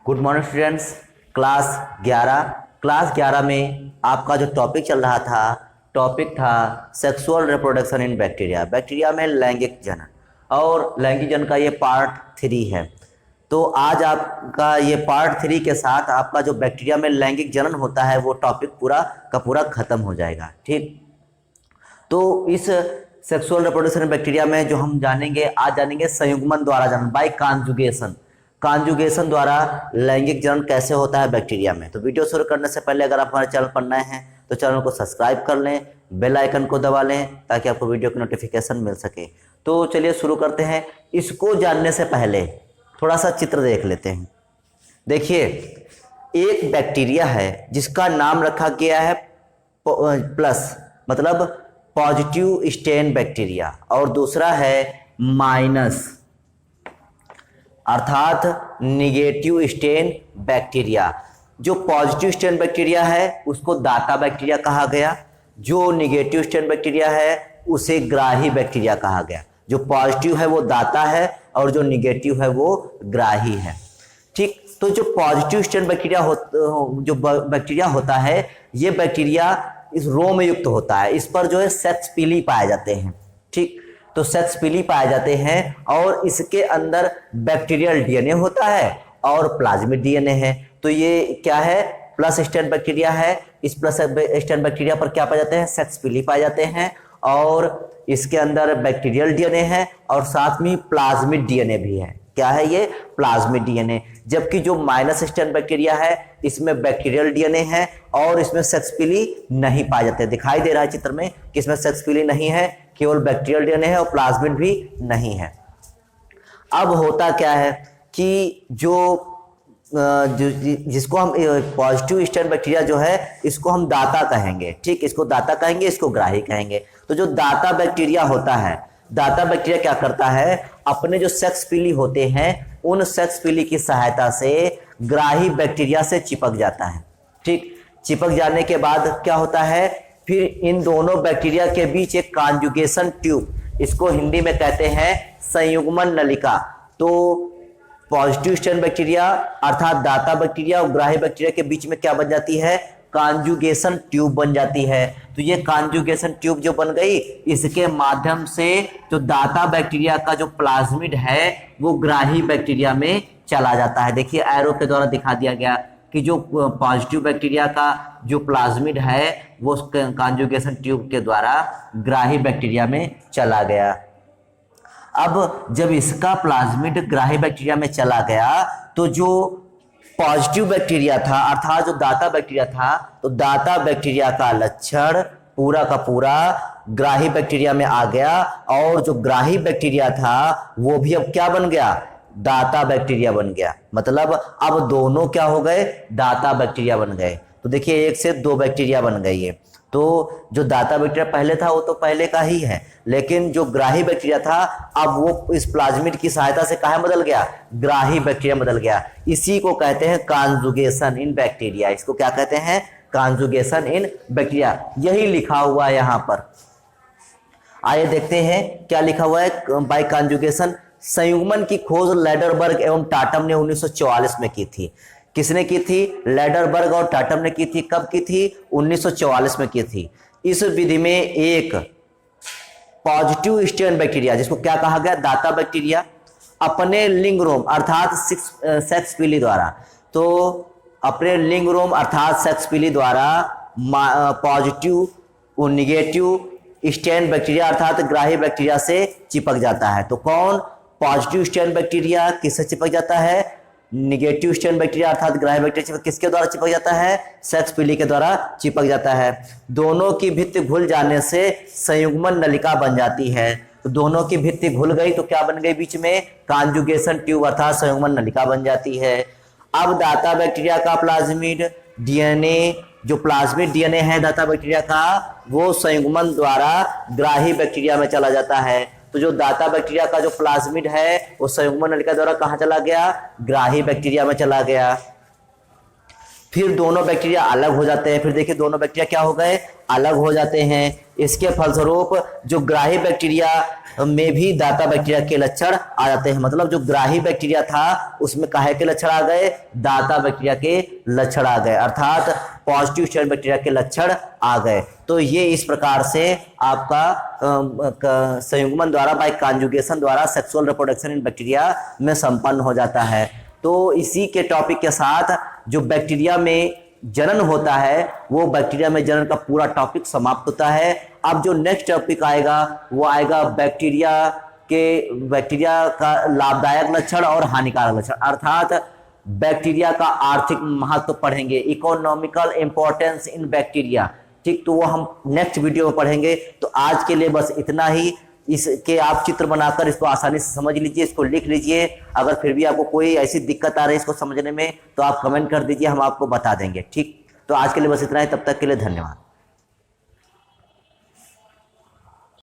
Good morning students. Class 11 में आपका जो टॉपिक चल रहा था, टॉपिक था sexual reproduction in bacteria. Bacteria में लैंगिक जनन, और लैंगिक जनन का ये पार्ट 3 है। तो आज आपका ये पार्ट 3 के साथ आपका जो बैक्टीरिया में लैंगिक जनन होता है वो टॉपिक पूरा का पूरा खत्म हो जाएगा। ठीक, तो इस सेक्सुअल रिप्रोडक्शन इन बैक्टीरिया में जो हम जानेंगे, आज जानेंगे संयुग्मन द्वारा जनन, बाय कॉन्जुगेशन। कॉन्जुगेशन द्वारा लैंगिक जनन कैसे होता है बैक्टीरिया में। तो वीडियो शुरू करने से पहले अगर आप हमारे चैनल पर नए हैं तो चैनल को सब्सक्राइब कर लें, बेल आइकन को दबा लें ताकि आपको वीडियो की नोटिफिकेशन मिल सके। तो चलिए शुरू करते हैं। इसको जानने से पहले थोड़ा सा चित्र देख लेते हैं। देखिए, एक बैक्टीरिया है जिसका नाम रखा गया है प्लस, मतलब पॉजिटिव स्टेन बैक्टीरिया, और दूसरा है माइनस अर्थात निगेटिव स्टेन बैक्टीरिया। जो पॉजिटिव स्टेन बैक्टीरिया है उसको दाता बैक्टीरिया कहा गया, जो निगेटिव स्टेन बैक्टीरिया है उसे ग्राही बैक्टीरिया कहा गया। जो पॉजिटिव है वो दाता है और जो निगेटिव है वो ग्राही है। ठीक, तो जो पॉजिटिव स्टेन बैक्टीरिया जो बैक्टीरिया होता है, ये बैक्टीरिया इस रोम युक्त होता है। इस पर जो है सेक्स पीली पाए जाते हैं। ठीक, तो सेक्स पीली पाए जाते हैं और इसके अंदर बैक्टीरियल डीएनए होता है और प्लाज्मिड डीएनए है। तो ये क्या है, प्लस स्टेन बैक्टीरिया है। इस प्लस स्टेन बैक्टीरिया पर क्या पाए जाते हैं, सेक्स पीली पाए जाते हैं, और इसके अंदर बैक्टीरियल डीएनए है और साथ में प्लाज्मिड डीएनए भी है। क्या है ये, प्लाज्मिड डीएनए। जबकि जो माइनस स्टेन बैक्टीरिया है इसमें बैक्टीरियल डीएनए है और इसमें सेक्स पीली नहीं पाए जाते। दिखाई दे रहा है चित्र में कि इसमें सेक्स पीली नहीं है, केवल बैक्टीरियल डीएनए है और प्लाज्मिड भी नहीं है। अब होता क्या है कि जिसको हम पॉजिटिव स्टेन बैक्टीरिया जो है इसको हम दाता कहेंगे। ठीक, इसको दाता कहेंगे, इसको ग्राही कहेंगे। तो जो दाता बैक्टीरिया होता है, दाता बैक्टीरिया क्या करता है, अपने जो सेक्स पीली होते हैं उन सेक्स पीली की सहायता से ग्राही बैक्टीरिया से चिपक जाता है। ठीक, चिपक जाने के बाद क्या होता है, फिर इन दोनों बैक्टीरिया के बीच एक कॉन्जुगेशन ट्यूब, इसको हिंदी में कहते हैं संयुग्मन नलिका। तो पॉजिटिव स्टेन बैक्टीरिया अर्थात दाता बैक्टीरिया और ग्राही बैक्टीरिया के बीच में क्या बन जाती है, कॉन्जुगेशन ट्यूब बन जाती है। तो ये कॉन्जुगेशन ट्यूब जो बन गई, इसके माध्यम से जो दाता बैक्टीरिया का जो प्लाज्मिड है वो ग्राही बैक्टीरिया में चला जाता है। देखिए एरो के द्वारा दिखा दिया गया कि जो पॉजिटिव बैक्टीरिया का जो प्लाज्मिड है वो कॉन्जुगेशन ट्यूब के द्वारा ग्राही बैक्टीरिया में चला गया। अब जब इसका प्लाज्मिड ग्राही बैक्टीरिया में चला गया तो जो पॉजिटिव बैक्टीरिया था अर्थात जो दाता बैक्टीरिया था, तो दाता बैक्टीरिया का लक्षण पूरा का पूरा ग्राही बैक्टीरिया में आ गया, और जो ग्राही बैक्टीरिया था वो भी अब क्या बन गया, दाता बैक्टीरिया बन गया। मतलब अब दोनों क्या हो गए, दाता बैक्टीरिया बन गए। तो देखिए एक से दो बैक्टीरिया बन गई है। तो जो दाता बैक्टीरिया पहले था वो तो पहले का ही है, लेकिन जो ग्राही बैक्टीरिया था अब वो इस प्लाज्मिड की सहायता से कहाँ बदल गया, ग्राही बैक्टीरिया बदल गया। इसी को कहते हैं कॉन्जुगेशन इन बैक्टीरिया। इसको क्या कहते हैं, कॉन्जुगेशन इन बैक्टीरिया। यही लिखा हुआ है यहाँ पर। आइए देखते हैं क्या लिखा हुआ है। बाय कॉन्जुगेशन संयुग्मन की खोज लैडरबर्ग एवं टाटम ने 1944 में की थी। किसने की थी, लैडरबर्ग और टाटम ने की थी। कब की थी, 1944 में की थी। इस विधि में एक पॉजिटिव स्टेन बैक्टीरिया, जिसको क्या कहा गया, दाता बैक्टीरिया, अपने लिंग रोम अर्थात सेक्स पीली द्वारा, तो अपने लिंग रोम अर्थात सेक्स पीली द्वारा पॉजिटिव और निगेटिव स्टेन बैक्टीरिया अर्थात ग्राही बैक्टीरिया से चिपक जाता है। तो कौन, पॉजिटिव स्टेन बैक्टीरिया किससे चिपक जाता है, निगेटिव स्टेन बैक्टीरिया अर्थात ग्राही बैक्टीरिया किसके द्वारा चिपक जाता है, सेक्स पीली के द्वारा चिपक जाता है। दोनों की भित्ति घुल जाने से संयुग्मन नलिका बन जाती है। तो दोनों की भित्ति घुल गई तो क्या बन गई, बीच में कॉन्जुगेशन ट्यूब अर्थात संयुग्मन नलिका बन जाती है। अब दाता बैक्टीरिया का प्लाज्मिड डीएनए, जो प्लाज्मिड डीएनए है दाता बैक्टीरिया का, वो संयुग्मन द्वारा ग्राही बैक्टीरिया में चला जाता है। तो जो दाता बैक्टीरिया का जो प्लाज्मिड है वो संयुग्मन नलिका द्वारा कहां चला गया, ग्राही बैक्टीरिया में चला गया। फिर दोनों बैक्टीरिया अलग हो जाते हैं। फिर देखिए दोनों बैक्टीरिया क्या हो गए, अलग हो जाते हैं। इसके फलस्वरूप जो ग्राही बैक्टीरिया में भी दाता बैक्टीरिया के लक्षण आ जाते हैं। मतलब जो ग्राही बैक्टीरिया था उसमें काहे के लक्षण आ गए, दाता बैक्टीरिया के लक्षण आ गए, अर्थात पॉजिटिव स्टैंड बैक्टीरिया के लक्षण आ गए। तो ये इस प्रकार से आपका संयुग्मन द्वारा बाय कॉन्जुगेशन द्वारा सेक्सुअल रिप्रोडक्शन इन बैक्टीरिया में संपन्न हो जाता है। तो इसी के टॉपिक के साथ जो बैक्टीरिया में जनन होता है वो बैक्टीरिया में जनन का पूरा टॉपिक समाप्त होता है। अब जो नेक्स्ट टॉपिक आएगा वो आएगा बैक्टीरिया का लाभदायक लक्षण और हानिकारक लक्षण, अर्थात बैक्टीरिया का आर्थिक महत्व पढ़ेंगे, इकोनॉमिकल इंपॉर्टेंस इन बैक्टीरिया। ठीक, तो वो हम नेक्स्ट वीडियो में पढ़ेंगे। तो आज के लिए बस इतना ही। इसके आप चित्र बनाकर इसको आसानी से समझ लीजिए, इसको लिख लीजिए। अगर फिर भी आपको कोई ऐसी दिक्कत आ रही है इसको समझने में तो आप कमेंट कर दीजिए, हम आपको बता देंगे। ठीक, तो आज के लिए बस इतना ही, तब तक के लिए धन्यवाद।